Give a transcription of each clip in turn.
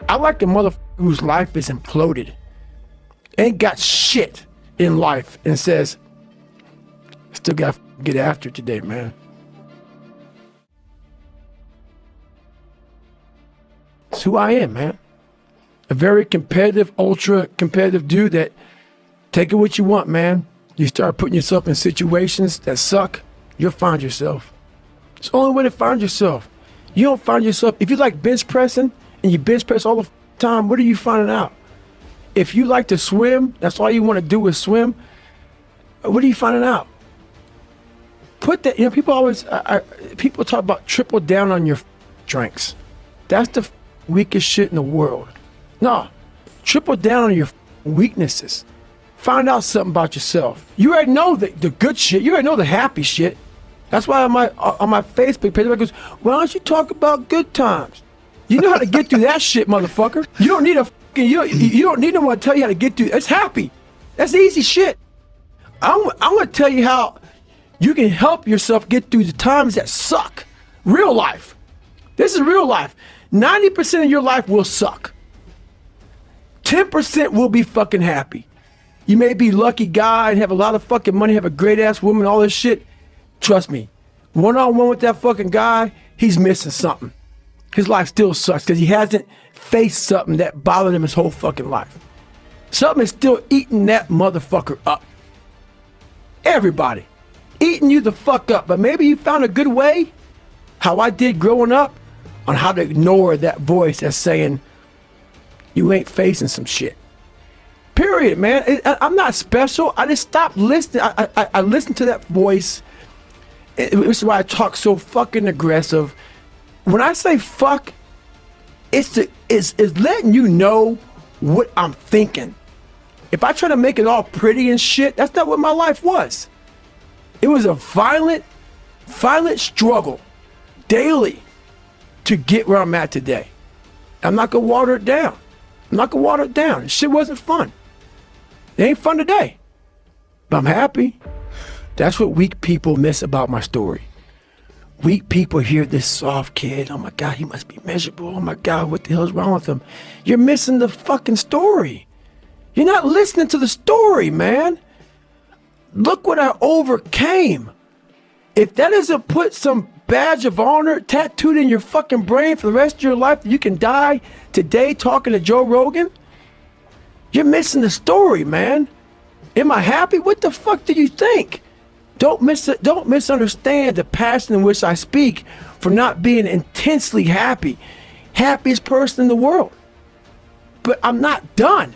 I like the motherfucker whose life is imploded, ain't got shit in life, and says, still got to get after it today, man. It's who I am, man. A very competitive, ultra competitive dude that take it what you want, man. You start putting yourself in situations that suck, you'll find yourself. It's the only way to find yourself. You don't find yourself, if you like bench pressing and you bench press all the time, what are you finding out? If you like to swim, that's all you want to do is swim, what are you finding out? Put that, people always, people talk about triple down on your strengths. That's the weakest shit in the world. No, triple down on your weaknesses. Find out something about yourself. You already know the good shit. You already know the happy shit. That's why on my Facebook page, everybody goes, why don't you talk about good times? You know how to get through that shit, motherfucker. You don't need you don't need no one to tell you how to get through. It's happy. That's easy shit. I'm going to tell you how you can help yourself get through the times that suck. Real life. This is real life. 90% of your life will suck. 10% will be fucking happy. You may be a lucky guy and have a lot of fucking money, have a great ass woman, all this shit. Trust me, one-on-one with that fucking guy, he's missing something. His life still sucks because he hasn't faced something that bothered him his whole fucking life. Something is still eating that motherfucker up. Everybody. Eating you the fuck up. But maybe you found a good way, how I did growing up, on how to ignore that voice that's saying, you ain't facing some shit. Period, man. I'm not special. I just stopped listening. I listened to that voice. This is why I talk so fucking aggressive. When I say fuck, it's letting you know what I'm thinking. If I try to make it all pretty and shit, that's not what my life was. It was a violent struggle daily to get where I'm at today. I'm not gonna water it down. This shit wasn't fun. It ain't fun today, but I'm happy. That's what weak people miss about my story. Weak people hear this soft kid, oh my God, he must be miserable. Oh my God, what the hell's wrong with him? You're missing the fucking story. You're not listening to the story, man. Look what I overcame. If that doesn't put some badge of honor tattooed in your fucking brain for the rest of your life that you can die today talking to Joe Rogan, you're missing the story, man. Am I happy? What the fuck do you think? Don't misunderstand the passion in which I speak for not being intensely happy. Happiest person in the world. But I'm not done.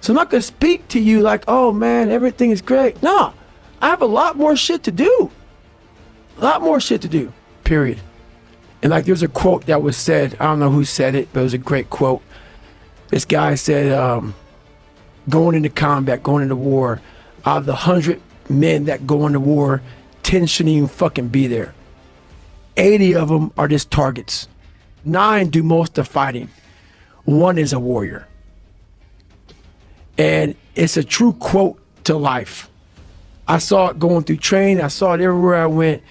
So I'm not going to speak to you like, oh man, everything is great. No, I have a lot more shit to do. A lot more shit to do, period. And like there's a quote that was said, I don't know who said it, but it was a great quote. This guy said, going into combat, going into war, out of the 100 men that go into war, 10 shouldn't even fucking be there. 80 of them are just targets. 9 do most of the fighting. 1 is a warrior. And it's a true quote to life. I saw it going through training. I saw it everywhere I went.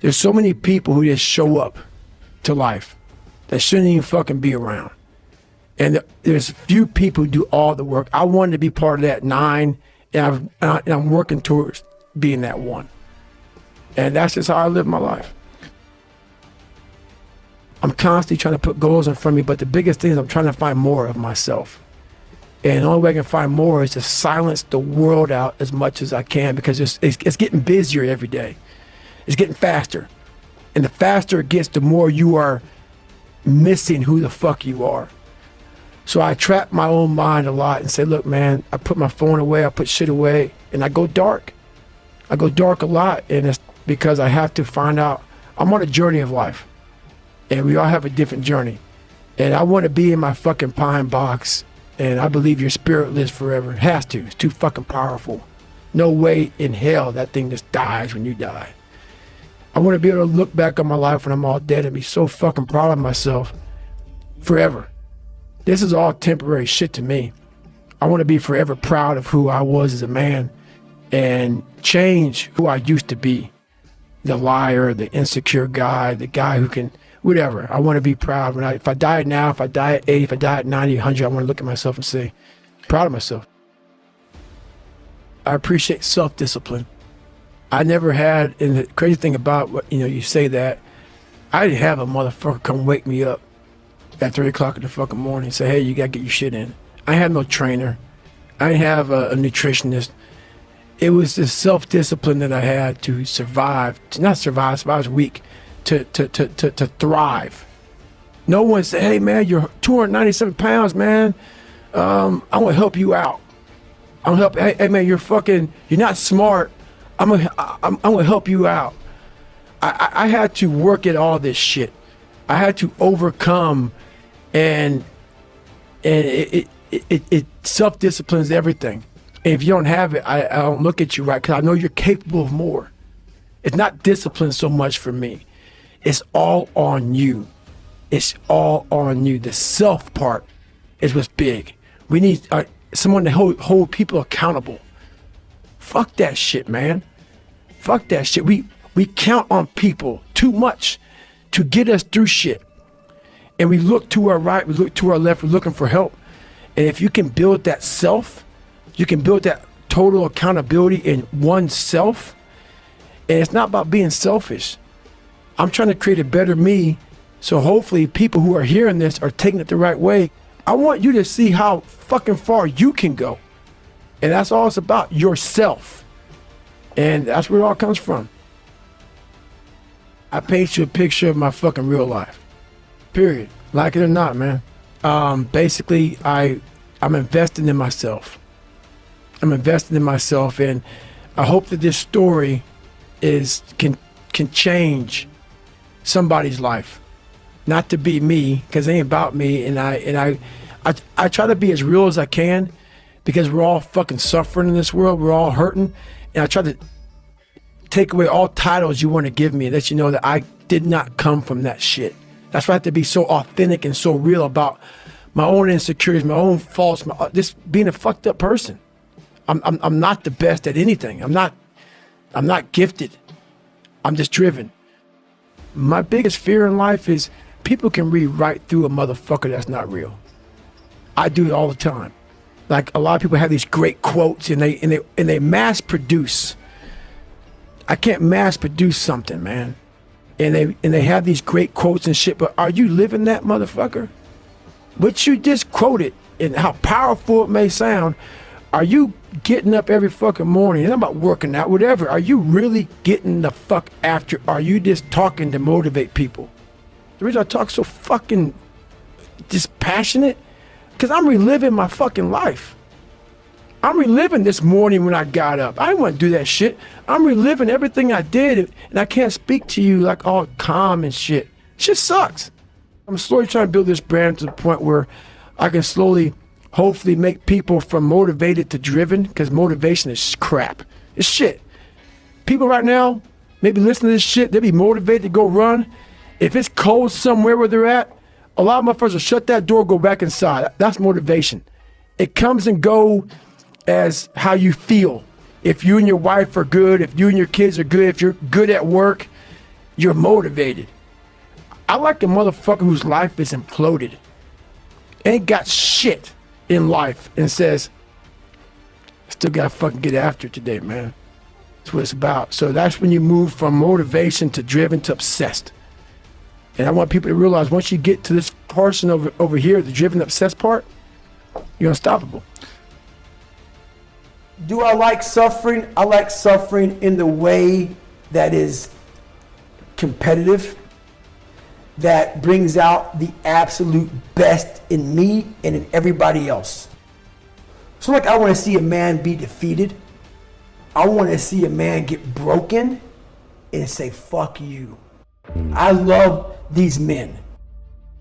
There's so many people who just show up to life that shouldn't even fucking be around. And there's a few people who do all the work. I wanted to be part of that 9, and I'm working towards being that 1. And that's just how I live my life. I'm constantly trying to put goals in front of me, but the biggest thing is I'm trying to find more of myself. And the only way I can find more is to silence the world out as much as I can, because it's getting busier every day. It's getting faster. And the faster it gets, the more you are missing who the fuck you are. So I trap my own mind a lot and say, look, man, I put my phone away, I put shit away, and I go dark. I go dark a lot, and it's because I have to find out. I'm on a journey of life, and we all have a different journey. And I want to be in my fucking pine box, and I believe your spirit lives forever. It has to. It's too fucking powerful. No way in hell that thing just dies when you die. I want to be able to look back on my life when I'm all dead and be so fucking proud of myself forever. This is all temporary shit to me. I want to be forever proud of who I was as a man and change who I used to be. The liar, the insecure guy, the guy who can whatever. I want to be proud. If I die now, if I die at 80, if I die at 90, 100, I want to look at myself and say, proud of myself. I appreciate self-discipline. I never had, and the crazy thing about what, you say that, I didn't have a motherfucker come wake me up at 3 o'clock in the fucking morning and say, hey, you gotta get your shit in. I had no trainer. I didn't have a nutritionist. It was the self-discipline that I had to survive, I was weak, to thrive. No one said, hey man, you're 297 pounds, man. I want to help you out. I'm gonna help, hey man, you're not smart. I'm gonna help you out. I had to work at all this shit. I had to overcome, and it self-disciplines everything. And if you don't have it, I don't look at you right, because I know you're capable of more. It's not discipline so much for me. It's all on you. It's all on you. The self part is what's big. We need someone to hold people accountable. Fuck that shit, man. Fuck that shit. We count on people too much to get us through shit. And we look to our right, we look to our left, we're looking for help. And if you can build that self, you can build that total accountability in oneself. And it's not about being selfish. I'm trying to create a better me. So hopefully people who are hearing this are taking it the right way. I want you to see how fucking far you can go. And that's all it's about, yourself. And that's where it all comes from. I paint you a picture of my fucking real life. Period. Like it or not, man. Basically, I'm investing in myself. I'm investing in myself, and I hope that this story can change somebody's life. Not to be me, because it ain't about me, and I try to be as real as I can, because we're all fucking suffering in this world. We're all hurting, and I try to take away all titles you want to give me, and let you know that I did not come from that shit. That's why I have to be so authentic and so real about my own insecurities, my own faults, just being a fucked up person. I'm not the best at anything. I'm not gifted. I'm just driven. My biggest fear in life is people can read right through a motherfucker that's not real. I do it all the time. Like, a lot of people have these great quotes, and they mass produce. I can't mass produce something, man. And they have these great quotes and shit, but are you living that, motherfucker? What you just quoted, and how powerful it may sound, are you getting up every fucking morning? It's not about working out, whatever. Are you really getting the fuck after? Are you just talking to motivate people? The reason I talk so fucking just passionate, because I'm reliving my fucking life. I'm reliving this morning when I got up. I didn't want to do that shit. I'm reliving everything I did, and I can't speak to you like all calm and shit. Shit sucks. I'm slowly trying to build this brand to the point where I can slowly, hopefully, make people from motivated to driven, because motivation is crap. It's shit. People right now, maybe listening to this shit, they'll be motivated to go run. If it's cold somewhere where they're at, a lot of motherfuckers will shut that door, go back inside. That's motivation. It comes and go as how you feel. If you and your wife are good, if you and your kids are good, if you're good at work, you're motivated. I like a motherfucker whose life is imploded, ain't got shit in life, and says, I still gotta fucking get after it today, man. That's what it's about. So that's when you move from motivation to driven to obsessed. And I want people to realize, once you get to this person over here, the driven, obsessed part, you're unstoppable. Do I like suffering? I like suffering in the way that is competitive, that brings out the absolute best in me and in everybody else. So like, I want to see a man be defeated. I want to see a man get broken and say, fuck you. I love these men.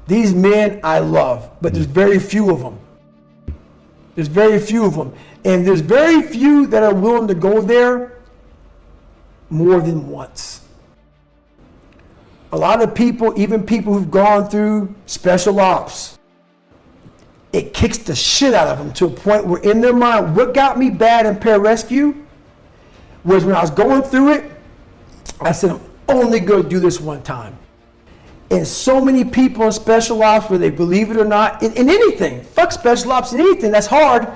These men I love, but there's very few of them. There's very few of them. And there's very few that are willing to go there more than once. A lot of people, even people who've gone through special ops, it kicks the shit out of them to a point where in their mind, what got me bad in pararescue was when I was going through it, I said, I'm only going to do this one time. And so many people in special ops, whether they believe it or not, in anything, fuck special ops in anything that's hard,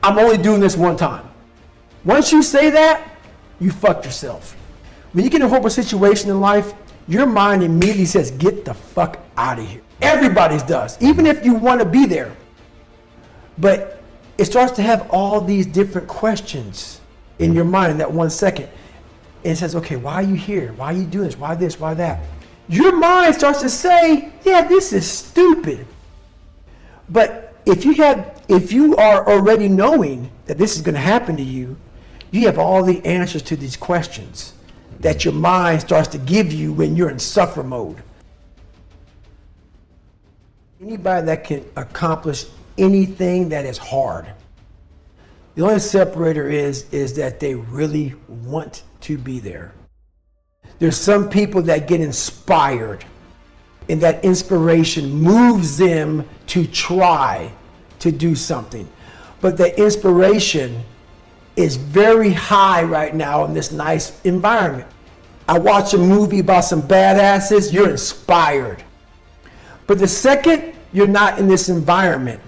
I'm only doing this one time. Once you say that, you fucked yourself. When you get in a horrible situation in life, your mind immediately says, get the fuck out of here. Everybody's does, even if you want to be there. But it starts to have all these different questions in your mind in that 1 second. And it says, okay, why are you here? Why are you doing this? Why this? Why that? Your mind starts to say, yeah, this is stupid. But if you are already knowing that this is going to happen to you, you have all the answers to these questions that your mind starts to give you when you're in suffer mode. Anybody that can accomplish anything that is hard, the only separator is that they really want to be there. There's some people that get inspired, and that inspiration moves them to try to do something. But the inspiration is very high right now in this nice environment. I watch a movie about some badasses, you're inspired. But the second you're not in this environment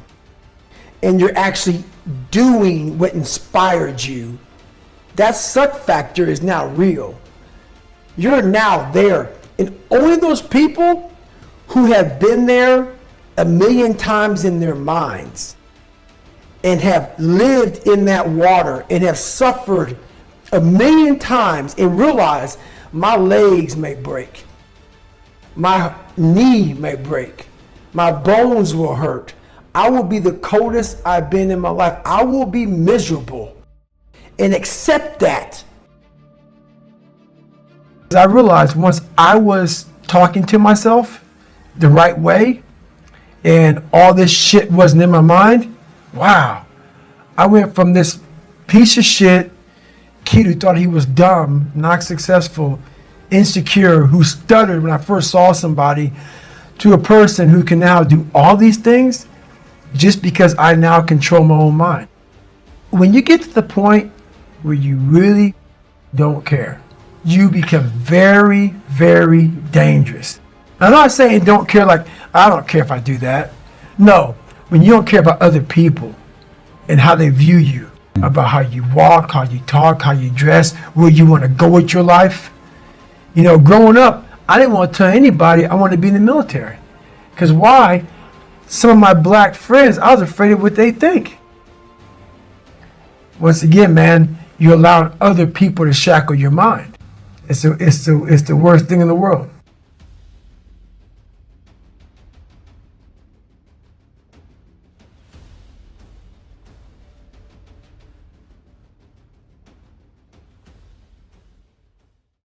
and you're actually doing what inspired you, that suck factor is now real. You're now there. And only those people who have been there 1,000,000 times in their minds and have lived in that water and have suffered 1,000,000 times and realize my legs may break, my knee may break, my bones will hurt, I will be the coldest I've been in my life, I will be miserable, and accept that. I realized once I was talking to myself the right way and all this shit wasn't in my mind, wow, I went from this piece of shit kid who thought he was dumb, not successful, insecure, who stuttered when I first saw somebody, to a person who can now do all these things just because I now control my own mind. When you get to the point where you really don't care, you become very, very dangerous. I'm not saying don't care like, I don't care if I do that. No, when you don't care about other people and how they view you, about how you walk, how you talk, how you dress, where you want to go with your life. You know, growing up, I didn't want to tell anybody I wanted to be in the military. Because why? Some of my black friends, I was afraid of what they think. Once again, man, you're allowing other people to shackle your mind. It's the worst thing in the world.